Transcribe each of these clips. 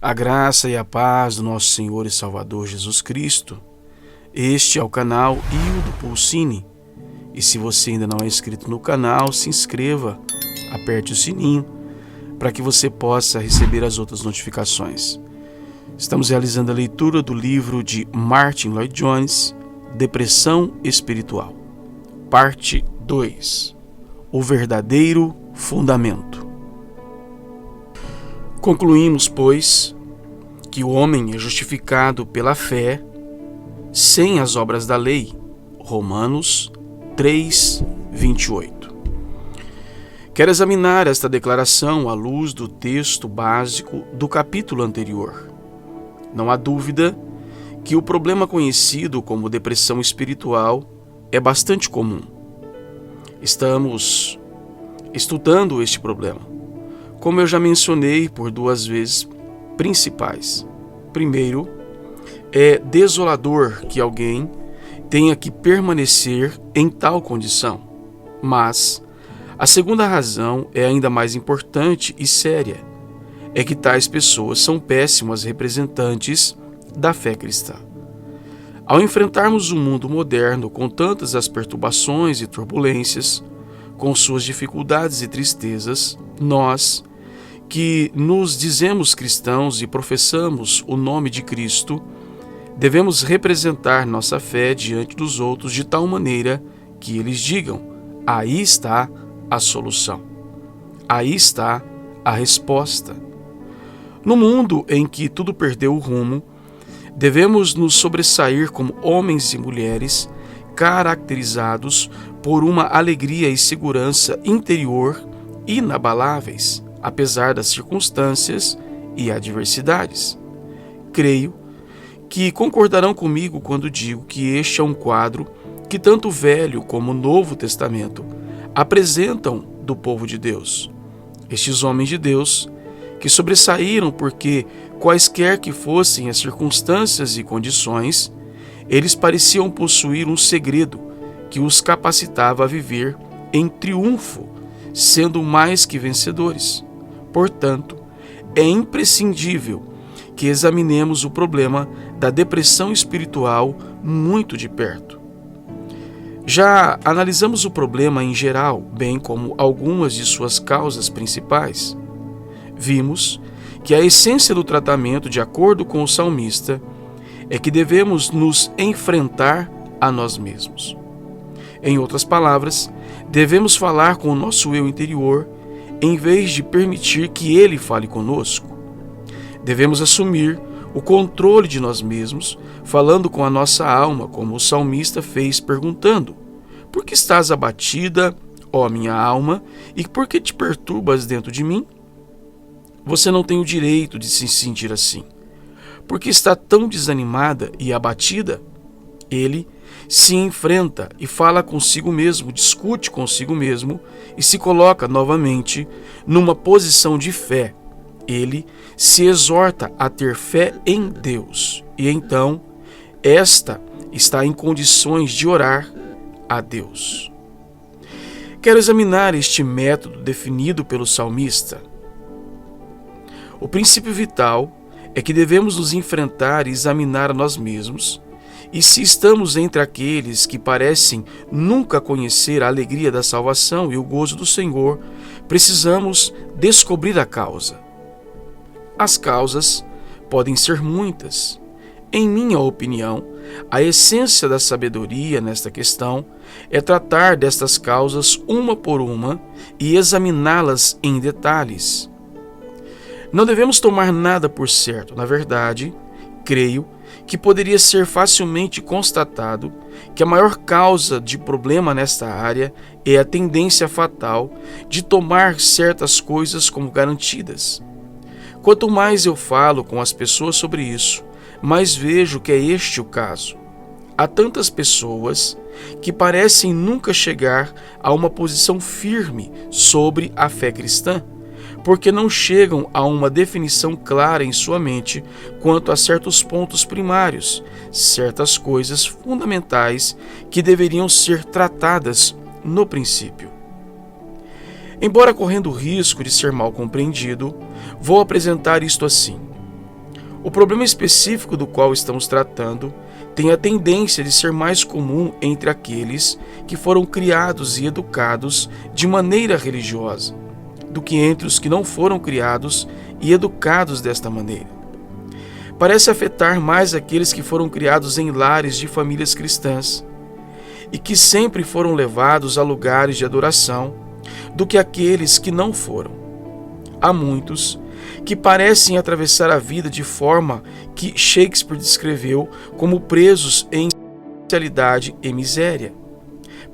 A graça e a paz do nosso Senhor e Salvador Jesus Cristo. Este é o canal Hildo Pulcini. E se você ainda não é inscrito no canal, se inscreva, aperte o sininho para que você possa receber as outras notificações. Estamos realizando a leitura do livro de Martyn Lloyd-Jones, Depressão Espiritual, parte 2, O Verdadeiro Fundamento. Concluímos, pois, que o homem é justificado pela fé sem as obras da lei. Romanos 3, 28. Quero examinar esta declaração à luz do texto básico do capítulo anterior. Não há dúvida que o problema conhecido como depressão espiritual é bastante comum. Estamos estudando este problema, como eu já mencionei por duas vezes principais. Primeiro, é desolador que alguém tenha que permanecer em tal condição. Mas a segunda razão é ainda mais importante e séria. É que tais pessoas são péssimas representantes da fé cristã. Ao enfrentarmos o mundo moderno com tantas as perturbações e turbulências, com suas dificuldades e tristezas, nós, que nos dizemos cristãos e professamos o nome de Cristo, devemos representar nossa fé diante dos outros de tal maneira que eles digam: aí está a solução, aí está a resposta. No mundo em que tudo perdeu o rumo, devemos nos sobressair como homens e mulheres caracterizados por uma alegria e segurança interior inabaláveis, apesar das circunstâncias e adversidades. Creio que concordarão comigo quando digo que este é um quadro que tanto o Velho como o Novo Testamento apresentam do povo de Deus. Estes homens de Deus que sobressaíram porque, quaisquer que fossem as circunstâncias e condições, eles pareciam possuir um segredo que os capacitava a viver em triunfo, sendo mais que vencedores. Portanto, é imprescindível que examinemos o problema da depressão espiritual muito de perto. Já analisamos o problema em geral, bem como algumas de suas causas principais. Vimos que a essência do tratamento, de acordo com o salmista, é que devemos nos enfrentar a nós mesmos. Em outras palavras, devemos falar com o nosso eu interior, em vez de permitir que ele fale conosco. Devemos assumir o controle de nós mesmos, falando com a nossa alma, como o salmista fez, perguntando: por que estás abatida, ó minha alma, e por que te perturbas dentro de mim? Você não tem o direito de se sentir assim. Por que está tão desanimada e abatida? Ele se enfrenta e fala consigo mesmo, discute consigo mesmo e se coloca novamente numa posição de fé. Ele se exorta a ter fé em Deus e então esta está em condições de orar a Deus. Quero examinar este método definido pelo salmista. O princípio vital é que devemos nos enfrentar e examinar a nós mesmos, e se estamos entre aqueles que parecem nunca conhecer a alegria da salvação e o gozo do Senhor, precisamos descobrir a causa. As causas podem ser muitas. Em minha opinião, a essência da sabedoria nesta questão é tratar destas causas uma por uma e examiná-las em detalhes. Não devemos tomar nada por certo. Na verdade, creio que poderia ser facilmente constatado que a maior causa de problema nesta área é a tendência fatal de tomar certas coisas como garantidas. Quanto mais eu falo com as pessoas sobre isso, mais vejo que é este o caso. Há tantas pessoas que parecem nunca chegar a uma posição firme sobre a fé cristã, porque não chegam a uma definição clara em sua mente quanto a certos pontos primários, certas coisas fundamentais que deveriam ser tratadas no princípio. Embora correndo o risco de ser mal compreendido, vou apresentar isto assim. O problema específico do qual estamos tratando tem a tendência de ser mais comum entre aqueles que foram criados e educados de maneira religiosa, do que entre os que não foram criados e educados desta maneira. Parece afetar mais aqueles que foram criados em lares de famílias cristãs e que sempre foram levados a lugares de adoração do que aqueles que não foram. Há muitos que parecem atravessar a vida de forma que Shakespeare descreveu como presos em especialidade e miséria.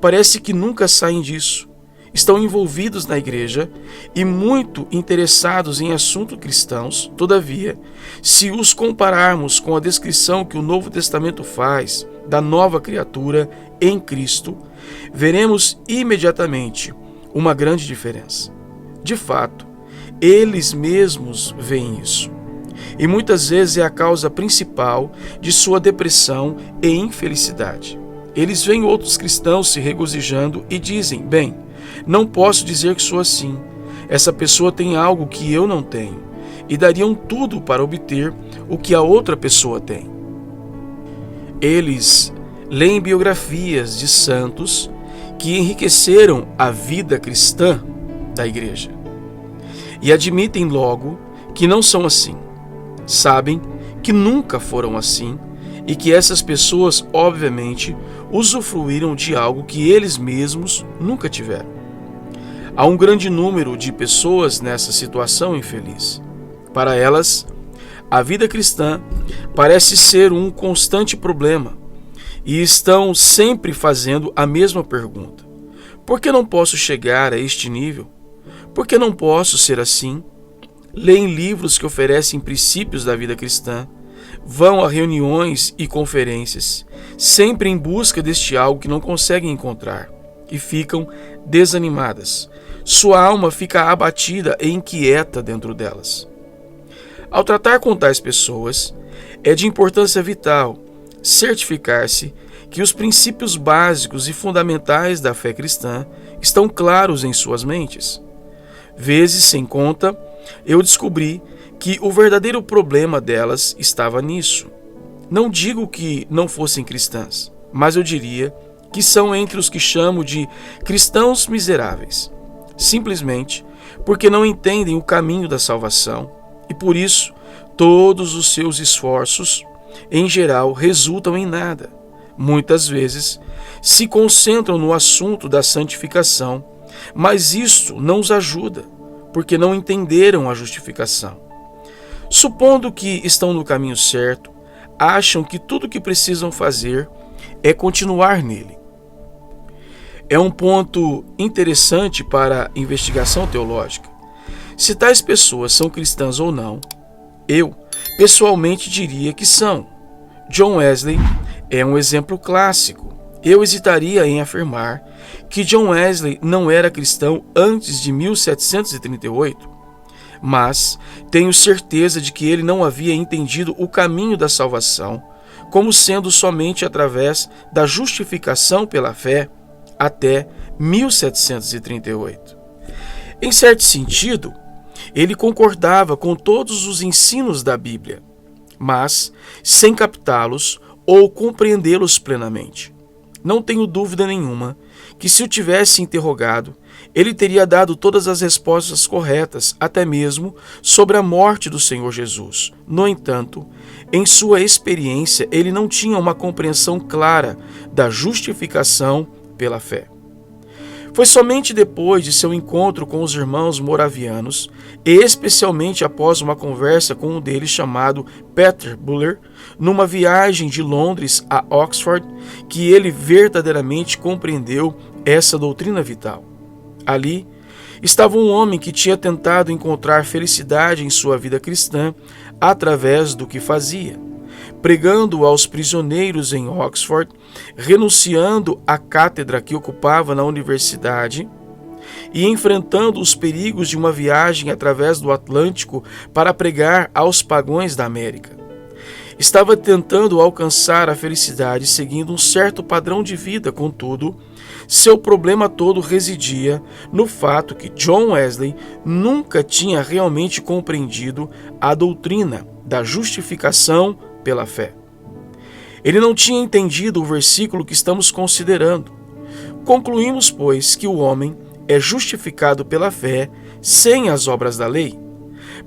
Parece que nunca saem disso. Estão envolvidos na igreja e muito interessados em assuntos cristãos. Todavia, se os compararmos com a descrição que o Novo Testamento faz da nova criatura em Cristo, veremos imediatamente uma grande diferença. De fato, eles mesmos veem isso. E muitas vezes é a causa principal de sua depressão e infelicidade. Eles veem outros cristãos se regozijando e dizem: bem, não posso dizer que sou assim. Essa pessoa tem algo que eu não tenho. E dariam tudo para obter o que a outra pessoa tem. Eles leem biografias de santos que enriqueceram a vida cristã da igreja. E admitem logo que não são assim. Sabem que nunca foram assim e que essas pessoas, obviamente, usufruíram de algo que eles mesmos nunca tiveram. Há um grande número de pessoas nessa situação infeliz. Para elas, a vida cristã parece ser um constante problema e estão sempre fazendo a mesma pergunta: por que não posso chegar a este nível? Por que não posso ser assim? Leem livros que oferecem princípios da vida cristã, vão a reuniões e conferências, sempre em busca deste algo que não conseguem encontrar, e ficam desanimadas. Sua alma fica abatida e inquieta dentro delas. Ao tratar com tais pessoas, é de importância vital certificar-se que os princípios básicos e fundamentais da fé cristã estão claros em suas mentes. Vezes sem conta, eu descobri que o verdadeiro problema delas estava nisso. Não digo que não fossem cristãs, mas eu diria que são entre os que chamo de cristãos miseráveis, simplesmente porque não entendem o caminho da salvação e por isso todos os seus esforços, em geral, resultam em nada. Muitas vezes se concentram no assunto da santificação, mas isso não os ajuda, porque não entenderam a justificação. Supondo que estão no caminho certo, acham que tudo o que precisam fazer é continuar nele. É um ponto interessante para a investigação teológica. Se tais pessoas são cristãs ou não, eu, pessoalmente, diria que são. John Wesley é um exemplo clássico. Eu hesitaria em afirmar que John Wesley não era cristão antes de 1738, mas tenho certeza de que ele não havia entendido o caminho da salvação como sendo somente através da justificação pela fé até 1738. Em certo sentido, ele concordava com todos os ensinos da Bíblia, mas sem captá-los ou compreendê-los plenamente. Não tenho dúvida nenhuma que, se o tivesse interrogado, ele teria dado todas as respostas corretas, até mesmo sobre a morte do Senhor Jesus. No entanto, em sua experiência, ele não tinha uma compreensão clara da justificação pela fé. Foi somente depois de seu encontro com os irmãos moravianos, e especialmente após uma conversa com um deles chamado Peter Buller, numa viagem de Londres a Oxford, que ele verdadeiramente compreendeu essa doutrina vital. Ali estava um homem que tinha tentado encontrar felicidade em sua vida cristã através do que fazia, pregando aos prisioneiros em Oxford, renunciando à cátedra que ocupava na universidade e enfrentando os perigos de uma viagem através do Atlântico para pregar aos pagãos da América. Estava tentando alcançar a felicidade seguindo um certo padrão de vida, contudo, seu problema todo residia no fato que John Wesley nunca tinha realmente compreendido a doutrina da justificação pela fé. Ele não tinha entendido o versículo que estamos considerando. Concluímos, pois, que o homem é justificado pela fé sem as obras da lei.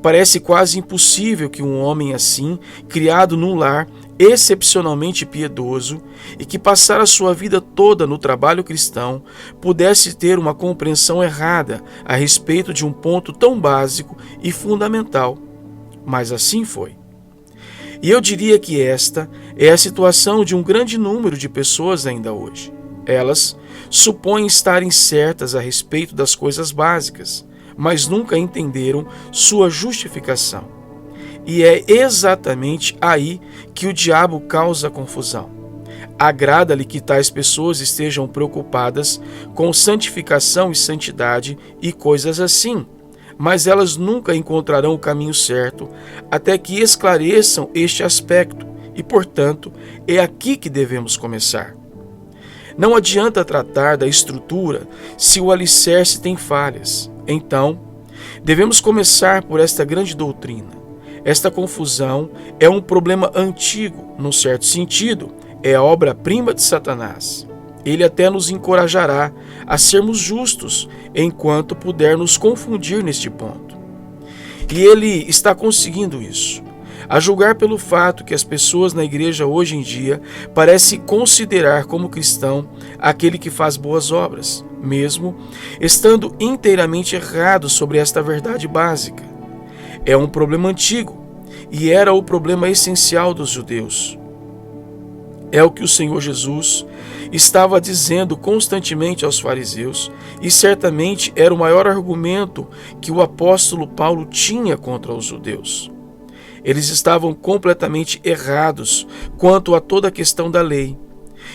Parece quase impossível que um homem assim, criado num lar excepcionalmente piedoso e que passara a sua vida toda no trabalho cristão, pudesse ter uma compreensão errada a respeito de um ponto tão básico e fundamental. Mas assim foi. E eu diria que esta é a situação de um grande número de pessoas ainda hoje. Elas supõem estarem certas a respeito das coisas básicas, mas nunca entenderam sua justificação. E é exatamente aí que o diabo causa confusão. Agrada-lhe que tais pessoas estejam preocupadas com santificação e santidade e coisas assim, mas elas nunca encontrarão o caminho certo até que esclareçam este aspecto, e, portanto, é aqui que devemos começar. Não adianta tratar da estrutura se o alicerce tem falhas. Então, devemos começar por esta grande doutrina. Esta confusão é um problema antigo, num certo sentido, é a obra-prima de Satanás. Ele até nos encorajará a sermos justos enquanto puder nos confundir neste ponto. E ele está conseguindo isso. A julgar pelo fato que as pessoas na igreja hoje em dia parecem considerar como cristão aquele que faz boas obras, mesmo estando inteiramente errado sobre esta verdade básica. É um problema antigo e era o problema essencial dos judeus. É o que o Senhor Jesus estava dizendo constantemente aos fariseus e certamente era o maior argumento que o apóstolo Paulo tinha contra os judeus. Eles estavam completamente errados quanto a toda a questão da lei.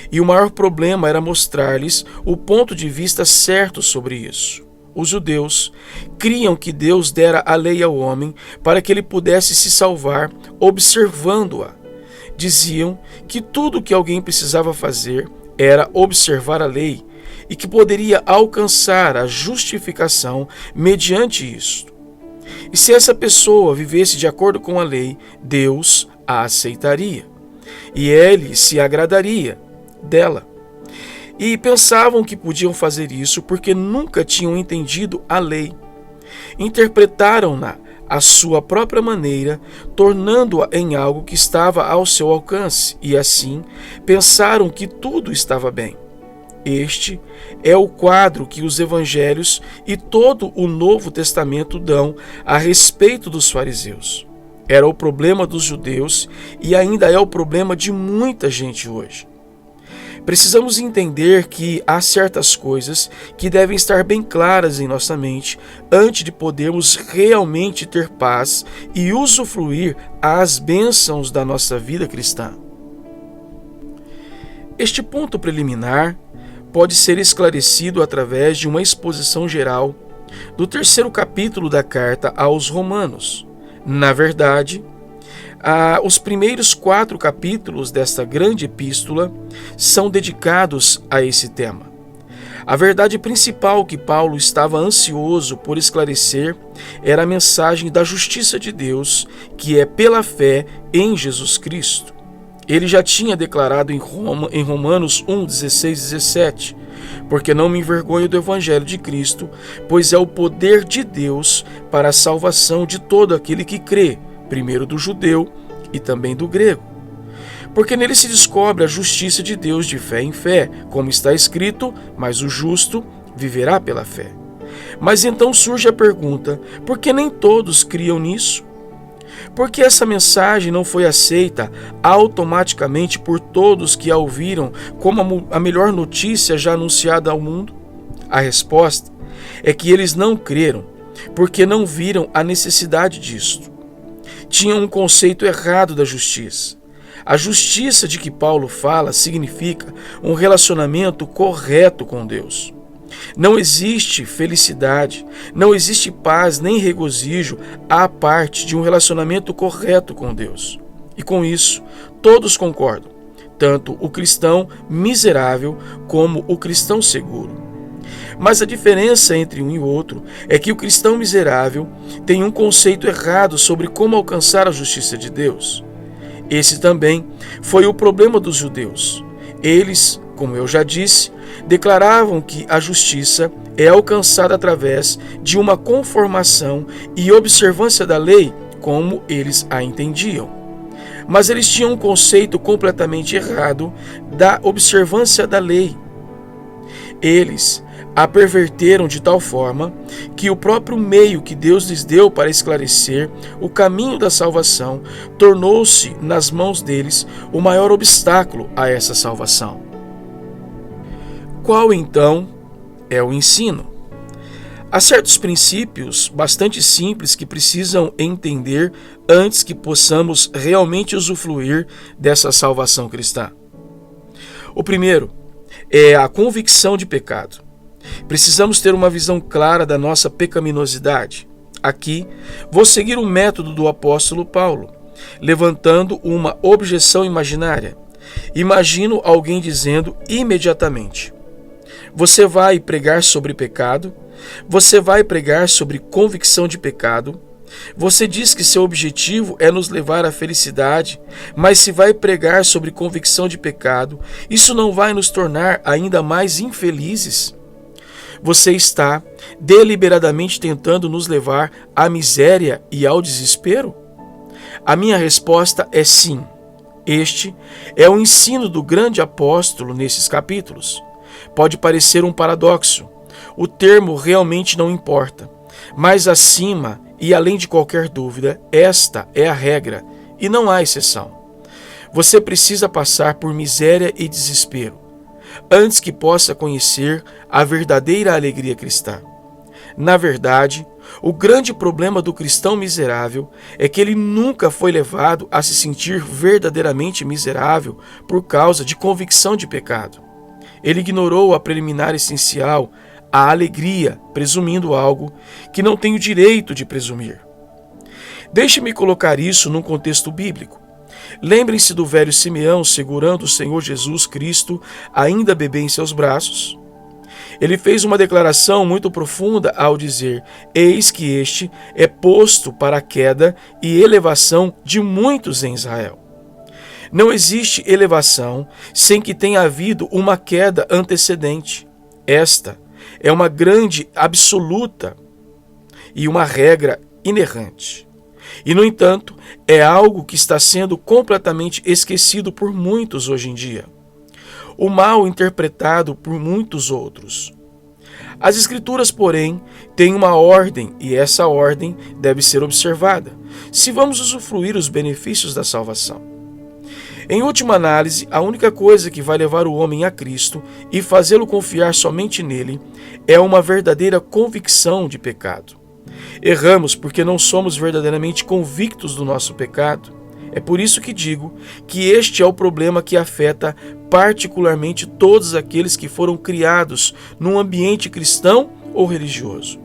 E o maior problema era mostrar-lhes o ponto de vista certo sobre isso. Os judeus criam que Deus dera a lei ao homem para que ele pudesse se salvar observando-a. Diziam que tudo o que alguém precisava fazer era observar a lei e que poderia alcançar a justificação mediante isto. E se essa pessoa vivesse de acordo com a lei, Deus a aceitaria. E ele se agradaria dela. E pensavam que podiam fazer isso porque nunca tinham entendido a lei. Interpretaram-na à sua própria maneira, tornando-a em algo que estava ao seu alcance, e assim pensaram que tudo estava bem. Este é o quadro que os evangelhos e todo o Novo Testamento dão a respeito dos fariseus. Era o problema dos judeus e ainda é o problema de muita gente hoje. Precisamos entender que há certas coisas que devem estar bem claras em nossa mente antes de podermos realmente ter paz e usufruir as bênçãos da nossa vida cristã. Este ponto preliminar pode ser esclarecido através de uma exposição geral do 3º capítulo da carta aos Romanos. Na verdade, os primeiros 4 capítulos desta grande epístola são dedicados a esse tema. A verdade principal que Paulo estava ansioso por esclarecer era a mensagem da justiça de Deus, que é pela fé em Jesus Cristo. Ele já tinha declarado em Romanos 1, 16 e 17, porque não me envergonho do evangelho de Cristo, pois é o poder de Deus para a salvação de todo aquele que crê, primeiro do judeu e também do grego. Porque nele se descobre a justiça de Deus de fé em fé, como está escrito, mas o justo viverá pela fé. Mas então surge a pergunta, por que nem todos criam nisso? Por que essa mensagem não foi aceita automaticamente por todos que a ouviram como a melhor notícia já anunciada ao mundo? A resposta é que eles não creram, porque não viram a necessidade disto. Tinham um conceito errado da justiça. A justiça de que Paulo fala significa um relacionamento correto com Deus. Não existe felicidade, não existe paz nem regozijo à parte de um relacionamento correto com Deus. E com isso, todos concordam, tanto o cristão miserável como o cristão seguro. Mas a diferença entre um e outro é que o cristão miserável tem um conceito errado sobre como alcançar a justiça de Deus. Esse também foi o problema dos judeus. Eles, como eu já disse, declaravam que a justiça é alcançada através de uma conformação e observância da lei, como eles a entendiam. Mas eles tinham um conceito completamente errado da observância da lei. Eles a perverteram de tal forma que o próprio meio que Deus lhes deu para esclarecer o caminho da salvação tornou-se, nas mãos deles, o maior obstáculo a essa salvação. Qual, então, é o ensino? Há certos princípios bastante simples que precisam entender antes que possamos realmente usufruir dessa salvação cristã. O primeiro é a convicção de pecado. Precisamos ter uma visão clara da nossa pecaminosidade. Aqui, vou seguir o método do apóstolo Paulo, levantando uma objeção imaginária. Imagino alguém dizendo imediatamente: você vai pregar sobre pecado? Você vai pregar sobre convicção de pecado? Você diz que seu objetivo é nos levar à felicidade, mas se vai pregar sobre convicção de pecado, isso não vai nos tornar ainda mais infelizes? Você está deliberadamente tentando nos levar à miséria e ao desespero? A minha resposta é sim. Este é o ensino do grande apóstolo nesses capítulos. Pode parecer um paradoxo. O termo realmente não importa. Mas acima e além de qualquer dúvida, esta é a regra e não há exceção. Você precisa passar por miséria e desespero antes que possa conhecer a verdadeira alegria cristã. Na verdade, o grande problema do cristão miserável é que ele nunca foi levado a se sentir verdadeiramente miserável por causa de convicção de pecado. Ele ignorou a preliminar essencial, a alegria, presumindo algo que não tem o direito de presumir. Deixe-me colocar isso num contexto bíblico. Lembrem-se do velho Simeão segurando o Senhor Jesus Cristo, ainda bebê em seus braços. Ele fez uma declaração muito profunda ao dizer: eis que este é posto para a queda e elevação de muitos em Israel. Não existe elevação sem que tenha havido uma queda antecedente. Esta é uma grande absoluta e uma regra inerrante. E, no entanto, é algo que está sendo completamente esquecido por muitos hoje em dia. O mal interpretado por muitos outros. As Escrituras, porém, têm uma ordem e essa ordem deve ser observada, se vamos usufruir os benefícios da salvação. Em última análise, a única coisa que vai levar o homem a Cristo e fazê-lo confiar somente nele é uma verdadeira convicção de pecado. Erramos porque não somos verdadeiramente convictos do nosso pecado. É por isso que digo que este é o problema que afeta particularmente todos aqueles que foram criados num ambiente cristão ou religioso.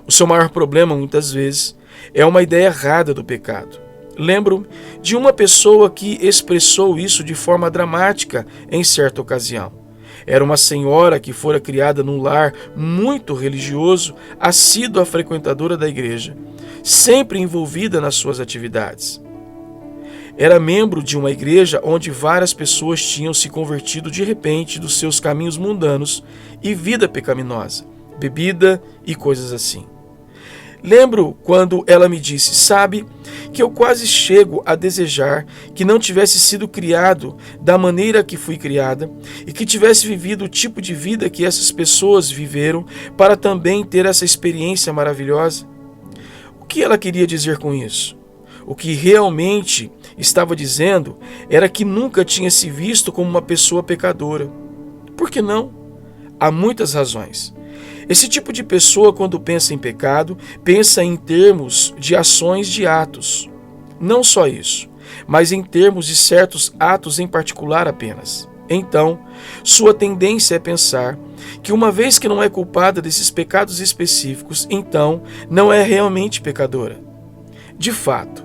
O seu maior problema, muitas vezes, é uma ideia errada do pecado. Lembro-me de uma pessoa que expressou isso de forma dramática em certa ocasião. Era uma senhora que fora criada num lar muito religioso, assídua frequentadora da igreja, sempre envolvida nas suas atividades. Era membro de uma igreja onde várias pessoas tinham se convertido de repente dos seus caminhos mundanos e vida pecaminosa, bebida e coisas assim. Lembro quando ela me disse: sabe, que eu quase chego a desejar que não tivesse sido criado da maneira que fui criada e que tivesse vivido o tipo de vida que essas pessoas viveram para também ter essa experiência maravilhosa. O que ela queria dizer com isso? O que realmente estava dizendo era que nunca tinha se visto como uma pessoa pecadora. Por que não? Há muitas razões. Esse tipo de pessoa, quando pensa em pecado, pensa em termos de ações de atos. Não só isso, mas em termos de certos atos em particular apenas. Então, sua tendência é pensar que uma vez que não é culpada desses pecados específicos, então não é realmente pecadora. De fato,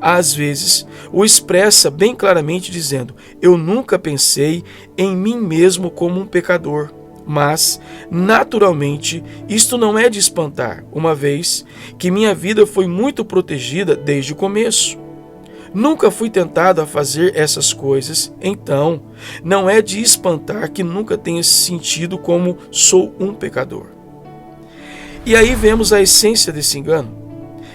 às vezes, o expressa bem claramente dizendo: eu nunca pensei em mim mesmo como um pecador. Mas, naturalmente, isto não é de espantar, uma vez que minha vida foi muito protegida desde o começo. Nunca fui tentado a fazer essas coisas, então não é de espantar que nunca tenha sentido como sou um pecador. E aí vemos a essência desse engano.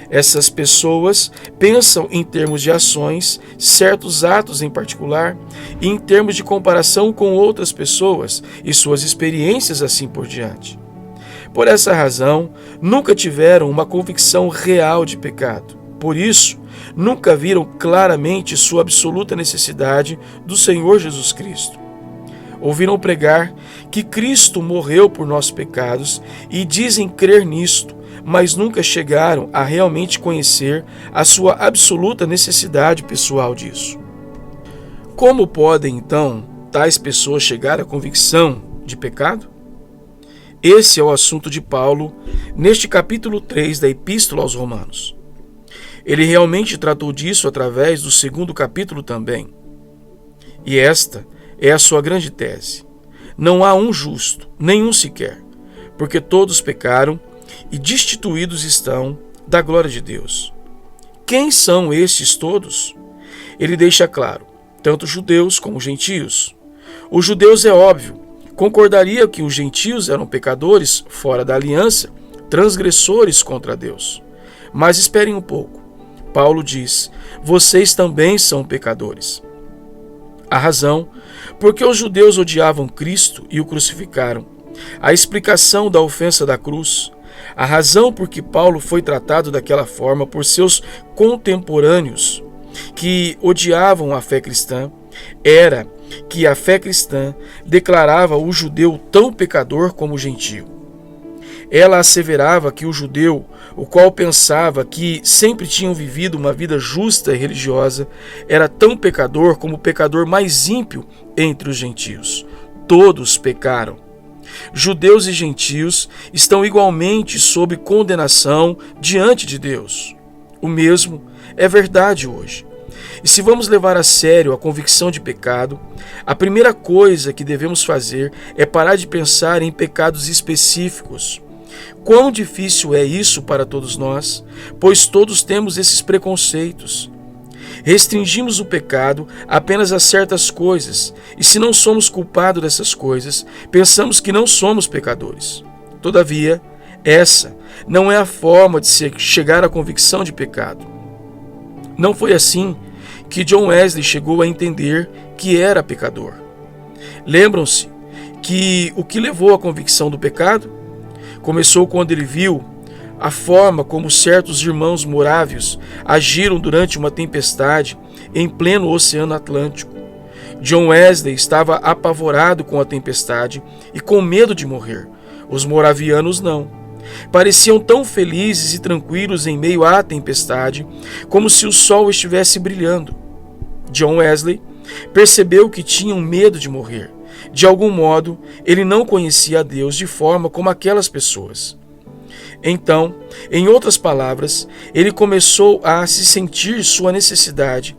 Essas pessoas pensam em termos de ações, certos atos em particular, e em termos de comparação com outras pessoas e suas experiências assim por diante. Por essa razão, nunca tiveram uma convicção real de pecado. Por isso, nunca viram claramente sua absoluta necessidade do Senhor Jesus Cristo. Ouviram pregar que Cristo morreu por nossos pecados e dizem crer nisto, mas nunca chegaram a realmente conhecer a sua absoluta necessidade pessoal disso. Como podem, então, tais pessoas chegar à convicção de pecado? Esse é o assunto de Paulo neste capítulo 3 da Epístola aos Romanos. Ele realmente tratou disso através do segundo capítulo também. E esta é a sua grande tese. Não há um justo, nenhum sequer, porque todos pecaram e destituídos estão da glória de Deus. Quem são estes todos? Ele deixa claro, tanto judeus como gentios. Os judeus, é óbvio, concordaria que os gentios eram pecadores fora da aliança, transgressores contra Deus. Mas esperem um pouco. Paulo diz, vocês também são pecadores. A razão, porque os judeus odiavam Cristo e o crucificaram. A explicação da ofensa da cruz. A razão por que Paulo foi tratado daquela forma por seus contemporâneos, que odiavam a fé cristã, era que a fé cristã declarava o judeu tão pecador como o gentio. Ela asseverava que o judeu, o qual pensava que sempre tinham vivido uma vida justa e religiosa, era tão pecador como o pecador mais ímpio entre os gentios. Todos pecaram. Judeus e gentios estão igualmente sob condenação diante de Deus. O mesmo é verdade hoje. E se vamos levar a sério a convicção de pecado, a primeira coisa que devemos fazer é parar de pensar em pecados específicos. Quão difícil é isso para todos nós, pois todos temos esses preconceitos. Restringimos o pecado apenas a certas coisas, e se não somos culpados dessas coisas, pensamos que não somos pecadores. Todavia, essa não é a forma de chegar à convicção de pecado. Não foi assim que John Wesley chegou a entender que era pecador. Lembram-se que o que levou à convicção do pecado? Começou quando ele viu a forma como certos irmãos morávios agiram durante uma tempestade em pleno Oceano Atlântico. John Wesley estava apavorado com a tempestade e com medo de morrer. Os moravianos não. Pareciam tão felizes e tranquilos em meio à tempestade, como se o sol estivesse brilhando. John Wesley percebeu que tinham medo de morrer. De algum modo, ele não conhecia a Deus de forma como aquelas pessoas. Então, em outras palavras, ele começou a se sentir sua necessidade.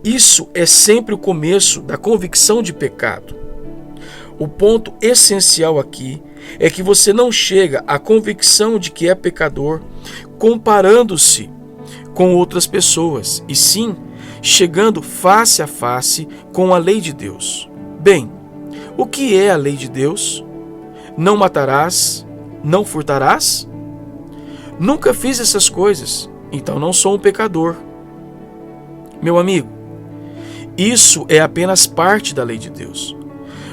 Isso é sempre o começo da convicção de pecado. O ponto essencial aqui é que você não chega à convicção de que é pecador comparando-se com outras pessoas, e sim chegando face a face com a lei de Deus. Bem, o que é a lei de Deus? Não matarás, não furtarás? Nunca fiz essas coisas, então não sou um pecador. Meu amigo, isso é apenas parte da lei de Deus.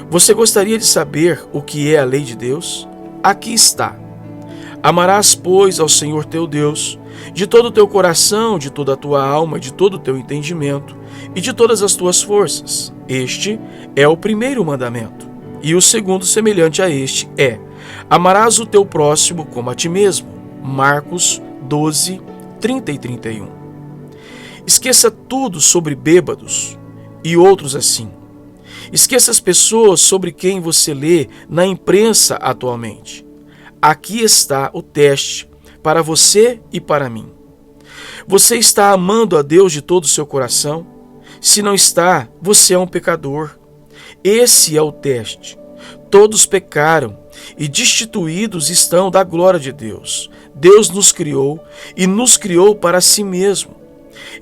Você gostaria de saber o que é a lei de Deus? Aqui está. Amarás, pois, ao Senhor teu Deus, de todo o teu coração, de toda a tua alma, de todo o teu entendimento e de todas as tuas forças. Este é o primeiro mandamento. E o segundo, semelhante a este, é: amarás o teu próximo como a ti mesmo. Marcos 12, 30 e 31. Esqueça tudo sobre bêbados e outros assim. Esqueça as pessoas sobre quem você lê na imprensa atualmente. Aqui está o teste para você e para mim. Você está amando a Deus de todo o seu coração? Se não está, você é um pecador. Esse é o teste. Todos pecaram e destituídos estão da glória de Deus. Deus nos criou e nos criou para si mesmo.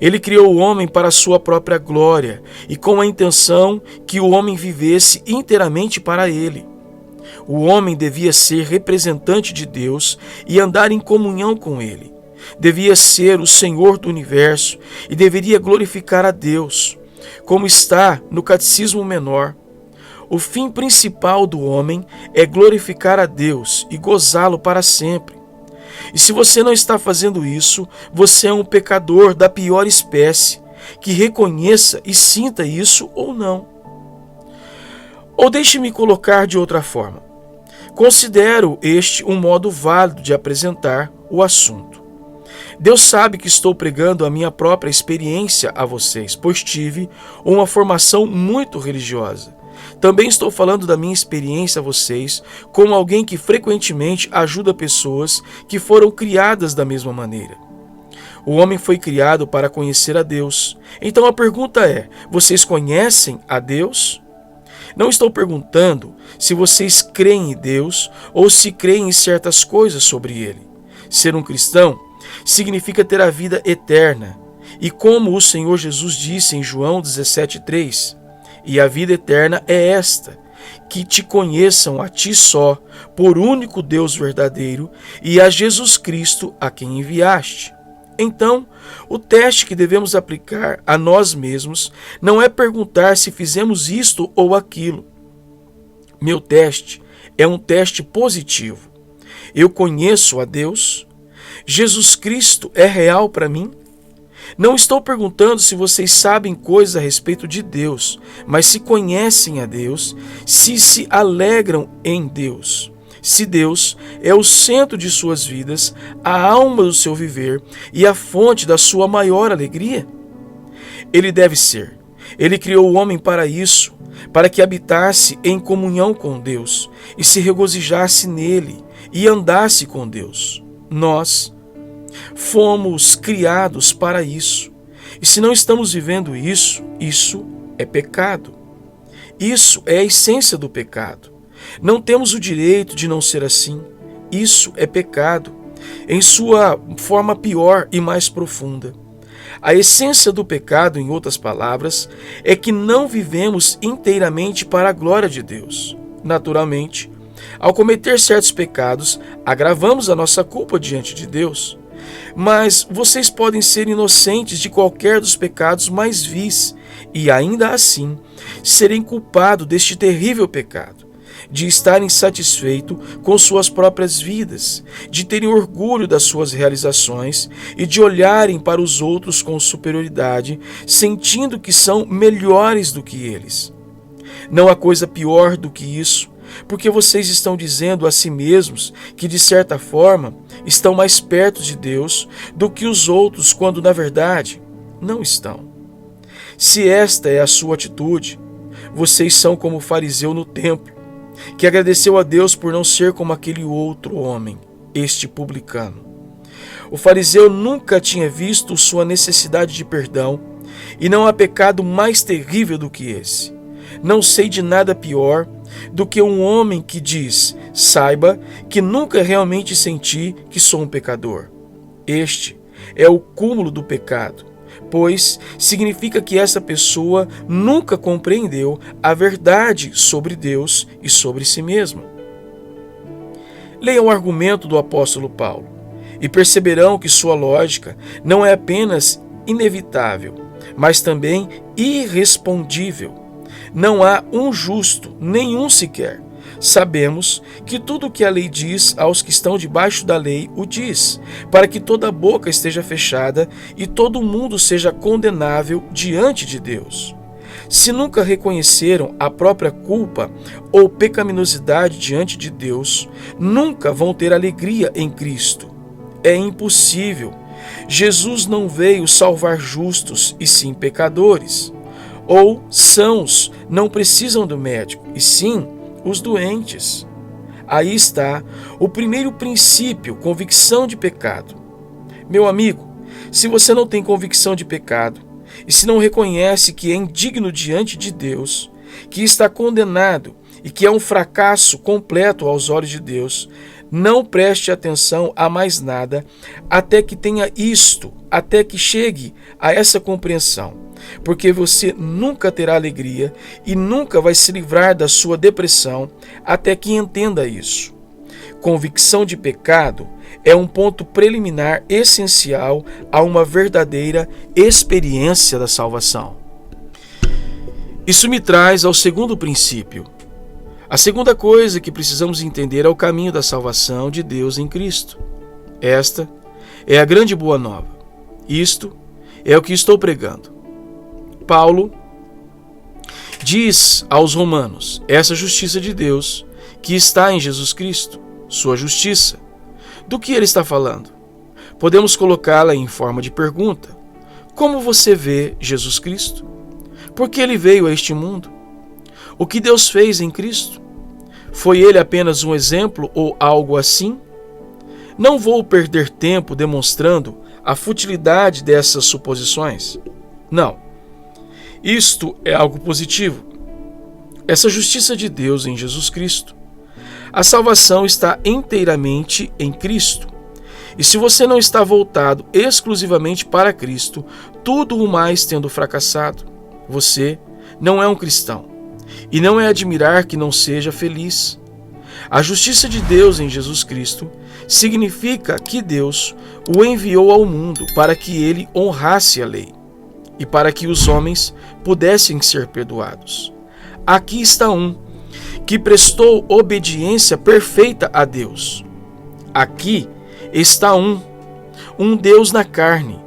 Ele criou o homem para a sua própria glória e com a intenção que o homem vivesse inteiramente para ele. O homem devia ser representante de Deus e andar em comunhão com ele. Devia ser o Senhor do universo e deveria glorificar a Deus, como está no Catecismo Menor. O fim principal do homem é glorificar a Deus e gozá-lo para sempre. E se você não está fazendo isso, você é um pecador da pior espécie, que reconheça e sinta isso ou não. Ou deixe-me colocar de outra forma. Considero este um modo válido de apresentar o assunto. Deus sabe que estou pregando a minha própria experiência a vocês, pois tive uma formação muito religiosa. Também estou falando da minha experiência a vocês como alguém que frequentemente ajuda pessoas que foram criadas da mesma maneira. O homem foi criado para conhecer a Deus. Então a pergunta é: vocês conhecem a Deus? Não estou perguntando se vocês creem em Deus ou se creem em certas coisas sobre Ele. Ser um cristão significa ter a vida eterna. E como o Senhor Jesus disse em João 17,3, e a vida eterna é esta, que te conheçam a ti só, por único Deus verdadeiro, e a Jesus Cristo a quem enviaste. Então, o teste que devemos aplicar a nós mesmos não é perguntar se fizemos isto ou aquilo. Meu teste é um teste positivo. Eu conheço a Deus? Jesus Cristo é real para mim? Não estou perguntando se vocês sabem coisas a respeito de Deus, mas se conhecem a Deus, se alegram em Deus. Se Deus é o centro de suas vidas, a alma do seu viver e a fonte da sua maior alegria? Ele deve ser. Ele criou o homem para isso, para que habitasse em comunhão com Deus e se regozijasse nele e andasse com Deus. Nós fomos criados para isso. E se não estamos vivendo isso, isso é pecado. Isso é a essência do pecado. Não temos o direito de não ser assim. Isso é pecado, em sua forma pior e mais profunda. A essência do pecado, em outras palavras, é que não vivemos inteiramente para a glória de Deus. Naturalmente, ao cometer certos pecados, agravamos a nossa culpa diante de Deus. Mas vocês podem ser inocentes de qualquer dos pecados mais vis e ainda assim serem culpados deste terrível pecado, de estarem satisfeitos com suas próprias vidas, de terem orgulho das suas realizações e de olharem para os outros com superioridade, sentindo que são melhores do que eles. Não há coisa pior do que isso, porque vocês estão dizendo a si mesmos que, de certa forma, estão mais perto de Deus do que os outros, quando, na verdade, não estão. Se esta é a sua atitude, vocês são como o fariseu no templo, que agradeceu a Deus por não ser como aquele outro homem, este publicano. O fariseu nunca tinha visto sua necessidade de perdão, e não há pecado mais terrível do que esse. Não sei de nada pior do que um homem que diz: saiba que nunca realmente senti que sou um pecador. Este é o cúmulo do pecado, pois significa que essa pessoa nunca compreendeu a verdade sobre Deus e sobre si mesma. Leiam o argumento do apóstolo Paulo e perceberão que sua lógica não é apenas inevitável, mas também irrespondível. Não há um justo, nenhum sequer. Sabemos que tudo o que a lei diz aos que estão debaixo da lei o diz, para que toda boca esteja fechada e todo mundo seja condenável diante de Deus. Se nunca reconheceram a própria culpa ou pecaminosidade diante de Deus, nunca vão ter alegria em Cristo. É impossível. Jesus não veio salvar justos, e sim pecadores. Ou sãos não precisam do médico, e sim os doentes. Aí está o primeiro princípio, convicção de pecado. Meu amigo, se você não tem convicção de pecado, e se não reconhece que é indigno diante de Deus, que está condenado e que é um fracasso completo aos olhos de Deus, não preste atenção a mais nada até que tenha isto, até que chegue a essa compreensão, porque você nunca terá alegria e nunca vai se livrar da sua depressão até que entenda isso. Convicção de pecado é um ponto preliminar essencial a uma verdadeira experiência da salvação. Isso me traz ao segundo princípio. A segunda coisa que precisamos entender é o caminho da salvação de Deus em Cristo. Esta é a grande boa nova. Isto é o que estou pregando. Paulo diz aos romanos, essa justiça de Deus que está em Jesus Cristo, sua justiça. Do que ele está falando? Podemos colocá-la em forma de pergunta. Como você vê Jesus Cristo? Por que ele veio a este mundo? O que Deus fez em Cristo? Foi ele apenas um exemplo ou algo assim? Não vou perder tempo demonstrando a futilidade dessas suposições. Não. Isto é algo positivo. Essa justiça de Deus em Jesus Cristo. A salvação está inteiramente em Cristo. E se você não está voltado exclusivamente para Cristo, tudo o mais tendo fracassado, você não é um cristão. E não é admirar que não seja feliz. A justiça de Deus em Jesus Cristo significa que Deus o enviou ao mundo para que ele honrasse a lei e para que os homens pudessem ser perdoados. Aqui está um que prestou obediência perfeita a Deus. Aqui está um Deus na carne,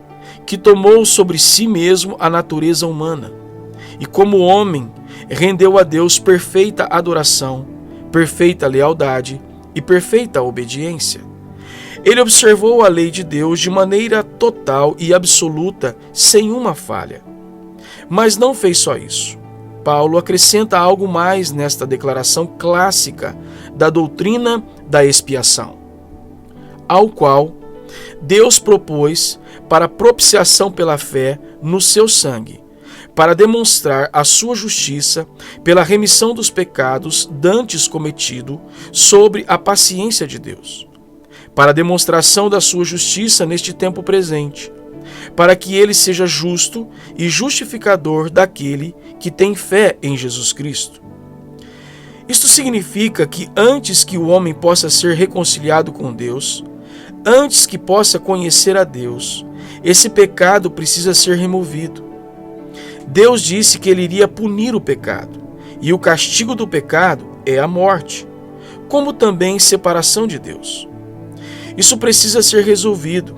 que tomou sobre si mesmo a natureza humana e como homem rendeu a Deus perfeita adoração, perfeita lealdade e perfeita obediência. Ele observou a lei de Deus de maneira total e absoluta, sem uma falha. Mas não fez só isso. Paulo acrescenta algo mais nesta declaração clássica da doutrina da expiação, ao qual Deus propôs para propiciação pela fé no seu sangue, para demonstrar a sua justiça pela remissão dos pecados dantes cometido sobre a paciência de Deus, para a demonstração da sua justiça neste tempo presente, para que ele seja justo e justificador daquele que tem fé em Jesus Cristo. Isto significa que antes que o homem possa ser reconciliado com Deus, antes que possa conhecer a Deus, esse pecado precisa ser removido. Deus disse que ele iria punir o pecado, e o castigo do pecado é a morte, como também separação de Deus. Isso precisa ser resolvido.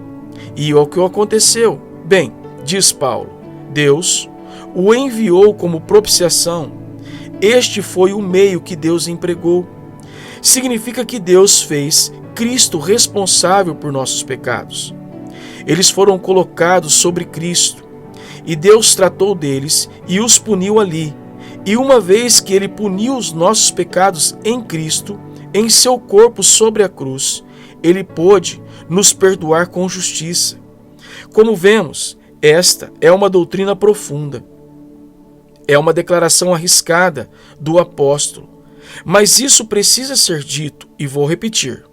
E o que aconteceu? Bem, diz Paulo, Deus o enviou como propiciação. Este foi o meio que Deus empregou. Significa que Deus fez Cristo responsável por nossos pecados. Eles foram colocados sobre Cristo, e Deus tratou deles e os puniu ali. E uma vez que ele puniu os nossos pecados em Cristo, em seu corpo sobre a cruz, ele pôde nos perdoar com justiça. Como vemos, esta é uma doutrina profunda. É uma declaração arriscada do apóstolo. Mas isso precisa ser dito, e vou repetir.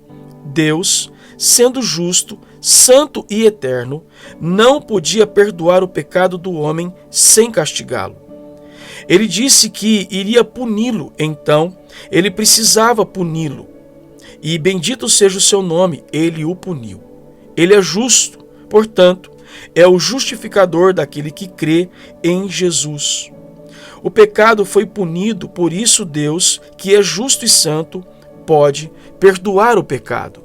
Deus, sendo justo, santo e eterno, não podia perdoar o pecado do homem sem castigá-lo. Ele disse que iria puni-lo, então ele precisava puni-lo. E bendito seja o seu nome, ele o puniu. Ele é justo, portanto, é o justificador daquele que crê em Jesus. O pecado foi punido, por isso Deus, que é justo e santo, pode perdoar o pecado.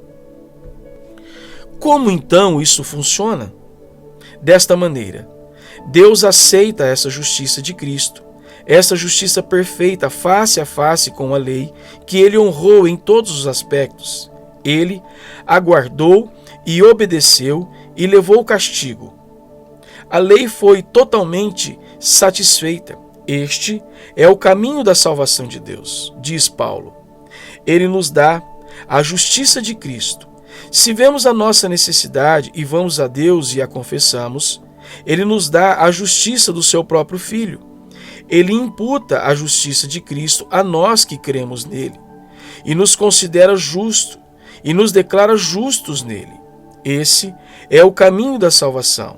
Como então isso funciona? Desta maneira, Deus aceita essa justiça de Cristo, essa justiça perfeita face a face com a lei, que ele honrou em todos os aspectos. Ele aguardou e obedeceu e levou o castigo. A lei foi totalmente satisfeita. Este é o caminho da salvação de Deus, diz Paulo. Ele nos dá a justiça de Cristo. Se vemos a nossa necessidade e vamos a Deus e a confessamos, ele nos dá a justiça do seu próprio Filho. ele imputa a justiça de Cristo a nós que cremos nele, e nos considera justo, e nos declara justos nele. Esse é o caminho da salvação,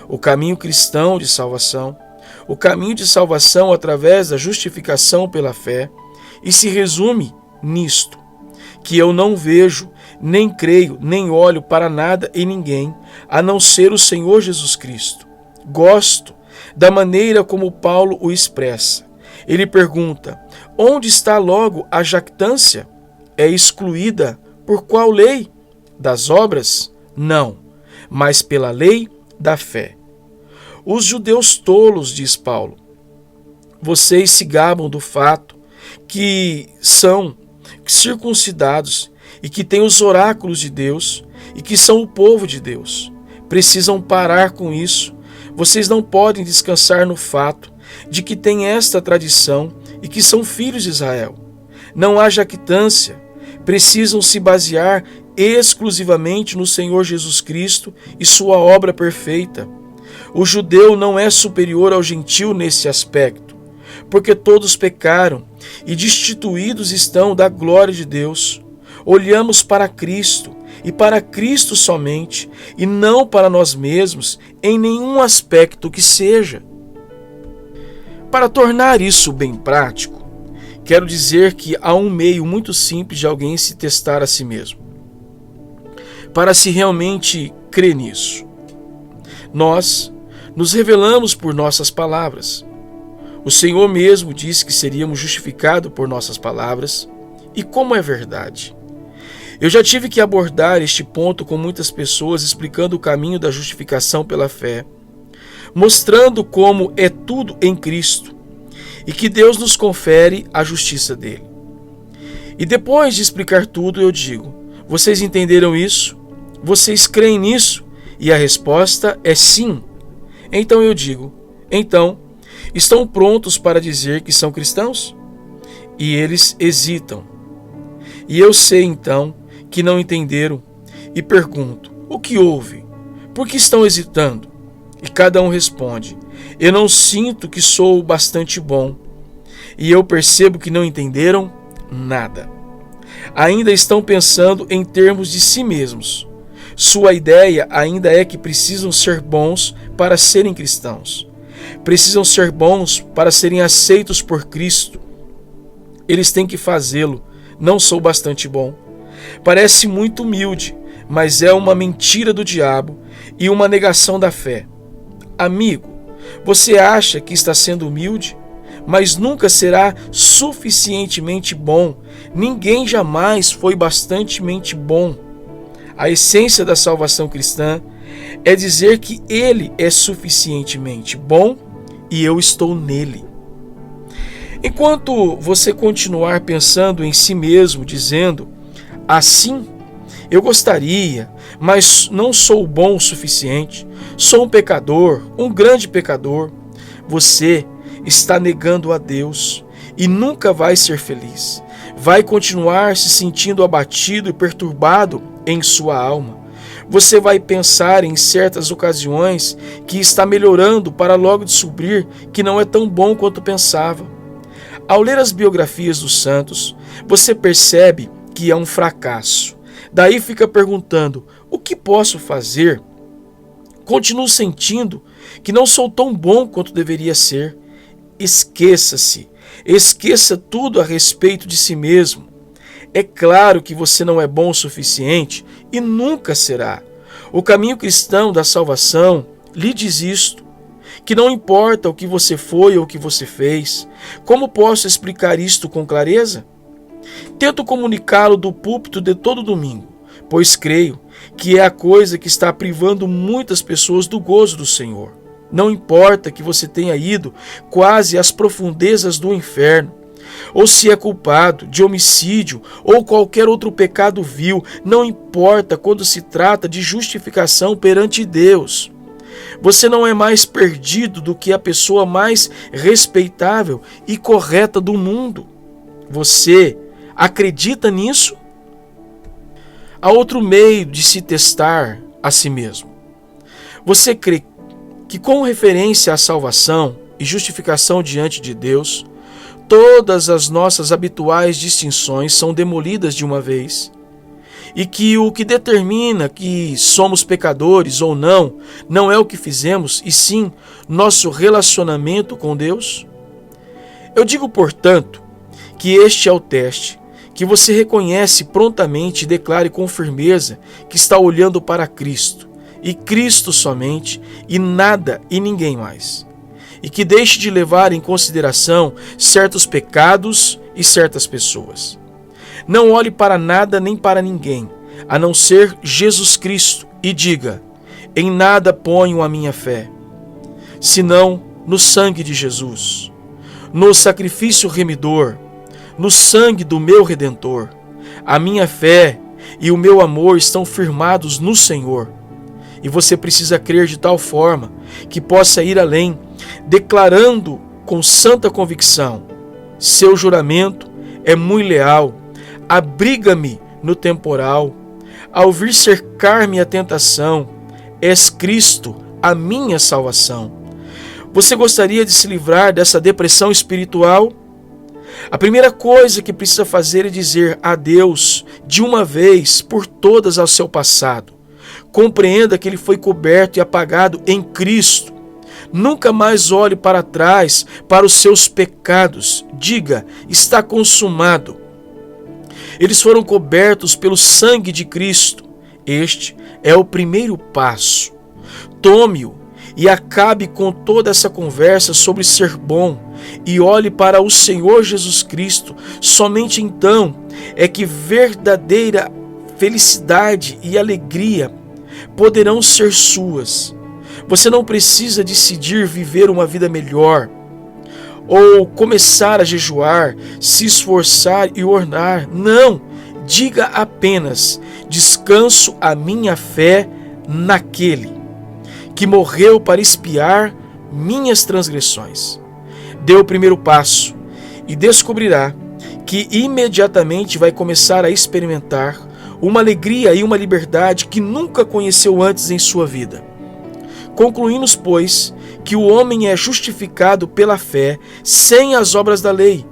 o caminho cristão de salvação, o caminho de salvação através da justificação pela fé, e se resume nisto, que eu não vejo, nem creio, nem olho para nada e ninguém, a não ser o Senhor Jesus Cristo. Gosto da maneira como Paulo o expressa. Ele pergunta: onde está logo a jactância? É excluída por qual lei? Das obras? Não, mas pela lei da fé. Os judeus tolos, diz Paulo, vocês se gabam do fato que são circuncidados e que têm os oráculos de Deus e que são o povo de Deus. Precisam parar com isso. Vocês não podem descansar no fato de que têm esta tradição e que são filhos de Israel. Não há jactância. Precisam se basear exclusivamente no Senhor Jesus Cristo e sua obra perfeita. O judeu não é superior ao gentil nesse aspecto, porque todos pecaram e destituídos estão da glória de Deus. Olhamos para Cristo e para Cristo somente, e não para nós mesmos em nenhum aspecto que seja. Para tornar isso bem prático, quero dizer que há um meio muito simples de alguém se testar a si mesmo, para se realmente crer nisso. Nós nos revelamos por nossas palavras. O Senhor mesmo disse que seríamos justificados por nossas palavras, e como é verdade. Eu já tive que abordar este ponto com muitas pessoas, explicando o caminho da justificação pela fé, mostrando como é tudo em Cristo e que Deus nos confere a justiça dele. E depois de explicar tudo, eu digo: vocês entenderam isso? Vocês creem nisso? E a resposta é sim. Então eu digo: então, estão prontos para dizer que são cristãos? E eles hesitam. E eu sei então que não entenderam, e pergunto: o que houve? Por que estão hesitando? E cada um responde: eu não sinto que sou bastante bom. E eu percebo que não entenderam nada. Ainda estão pensando em termos de si mesmos. Sua ideia ainda é que precisam ser bons para serem cristãos. Precisam ser bons para serem aceitos por Cristo. Eles têm que fazê-lo. Não sou bastante bom. Parece muito humilde, mas é uma mentira do diabo e uma negação da fé. Amigo, você acha que está sendo humilde, mas nunca será suficientemente bom. Ninguém jamais foi bastantemente bom. A essência da salvação cristã é dizer que Ele é suficientemente bom e eu estou nele. Enquanto você continuar pensando em si mesmo, dizendo: assim, eu gostaria, mas não sou bom o suficiente, sou um pecador, um grande pecador, você está negando a Deus e nunca vai ser feliz. Vai continuar se sentindo abatido e perturbado em sua alma. Você vai pensar em certas ocasiões que está melhorando para logo descobrir que não é tão bom quanto pensava. Ao ler as biografias dos santos, você percebe que é um fracasso. Daí fica perguntando: o que posso fazer? Continuo sentindo que não sou tão bom quanto deveria ser. Esqueça-se. Esqueça tudo a respeito de si mesmo. É claro que você não é bom o suficiente e nunca será. O caminho cristão da salvação lhe diz isto, que não importa o que você foi ou o que você fez. Como posso explicar isto com clareza? Tento comunicá-lo do púlpito de todo domingo, pois creio que é a coisa que está privando muitas pessoas do gozo do Senhor. Não importa que você tenha ido quase às profundezas do inferno, ou se é culpado de homicídio ou qualquer outro pecado vil, não importa quando se trata de justificação perante Deus. Você não é mais perdido do que a pessoa mais respeitável e correta do mundo. Você acredita nisso? Há outro meio de se testar a si mesmo. Você crê que, com referência à salvação, e justificação diante de Deus, todas as nossas habituais distinções são demolidas de uma vez, e que o que determina que somos pecadores ou não, não é o que fizemos, e sim nosso relacionamento com Deus? Eu digo, portanto, que este é o teste, que você reconhece prontamente e declare com firmeza que está olhando para Cristo, e Cristo somente, e nada e ninguém mais. E que deixe de levar em consideração certos pecados e certas pessoas. Não olhe para nada nem para ninguém, a não ser Jesus Cristo, e diga: em nada ponho a minha fé, senão no sangue de Jesus, no sacrifício remidor, no sangue do meu Redentor. A minha fé e o meu amor estão firmados no Senhor. E você precisa crer de tal forma que possa ir além, declarando com santa convicção: seu juramento é muito leal, abriga-me no temporal, ao vir cercar-me a tentação, és Cristo a minha salvação. Você gostaria de se livrar dessa depressão espiritual? A primeira coisa que precisa fazer é dizer adeus de uma vez por todas ao seu passado. Compreenda que ele foi coberto e apagado em Cristo. Nunca mais olhe para trás para os seus pecados. Diga: está consumado. Eles foram cobertos pelo sangue de Cristo. Este é o primeiro passo. Tome-o e acabe com toda essa conversa sobre ser bom e olhe para o Senhor Jesus Cristo. Somente então é que verdadeira felicidade e alegria poderão ser suas. Você não precisa decidir viver uma vida melhor, ou começar a jejuar, se esforçar e orar. Não, diga apenas: descanso a minha fé naquele que morreu para expiar minhas transgressões. Dê o primeiro passo e descobrirá que imediatamente vai começar a experimentar uma alegria e uma liberdade que nunca conheceu antes em sua vida. Concluímos, pois, que o homem é justificado pela fé, sem as obras da lei.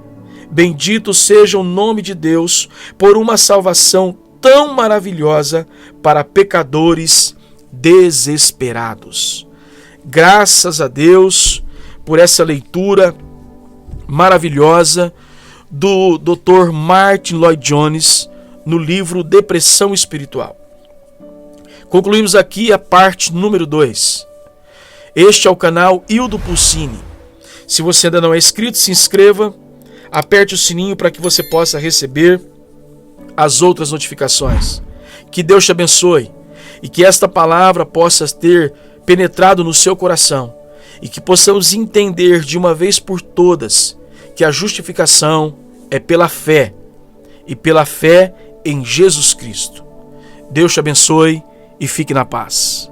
Bendito seja o nome de Deus por uma salvação tão maravilhosa para pecadores desesperados. Graças a Deus por essa leitura maravilhosa do Dr. Martyn Lloyd-Jones no livro Depressão Espiritual. Concluímos aqui a parte número 2. Este é o canal Hildo Pulcini. Se você ainda não é inscrito, se inscreva, aperte o sininho para que você possa receber as outras notificações. Que Deus te abençoe e que esta palavra possa ter penetrado no seu coração e que possamos entender de uma vez por todas que a justificação é pela fé e pela fé em Jesus Cristo. Deus te abençoe e fique na paz.